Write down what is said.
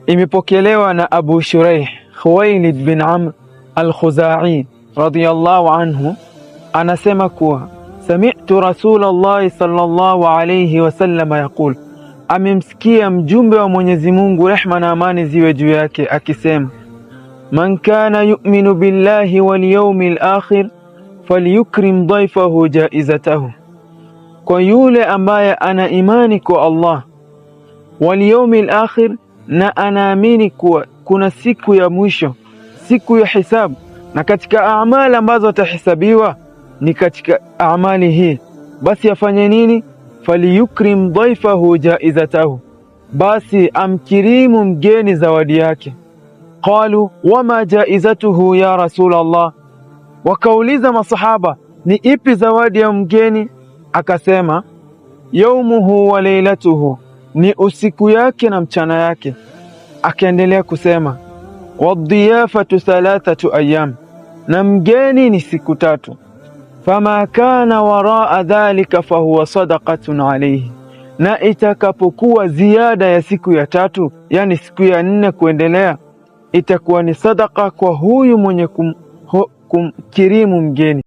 Imepokelewa na Abu Shuraih Khuwailid bin Amr al-Khuzai radiyallahu anhu, anasema kuwa sami'tu Rasulullah sallallahu alayhi wasallam yaqul, amemsikia mjumbe wa Mwenyezi Mungu, rehma na amani ziwe juu yake, akisema man kana yu'minu billahi wal yawmil akhir falyukrim dhayfahu jaizatahu, kwa yule ambaye ana imani kwa Allah wal yawmil akhir, na anaamini kuwa kuna siku ya mwisho, siku ya hisabu, na katika amali ambazo atahesabiwa ni katika amali hii, basi afanye nini? Falyukrim dhayfahu jaizatahu, basi amkirimu mgeni zawadi yake. Qalu wama jaizatuhu ya Rasulullah, wakauliza masahaba, ni ipi zawadi ya mgeni? Akasema yaumuhu wa lailatuhu, ni usiku yake na mchana yake. Akaendelea kusema wadhiyafatu thalathatu ayyam, na mgeni ni siku 3. Fama kana waraa dhalika fahuwa sadaqatun alayhi, na itakapokuwa ziada ya siku ya 3, yani siku ya 4 kuendelea, itakuwa ni sadaqa kwa huyu mwenye kumkirimu mgeni.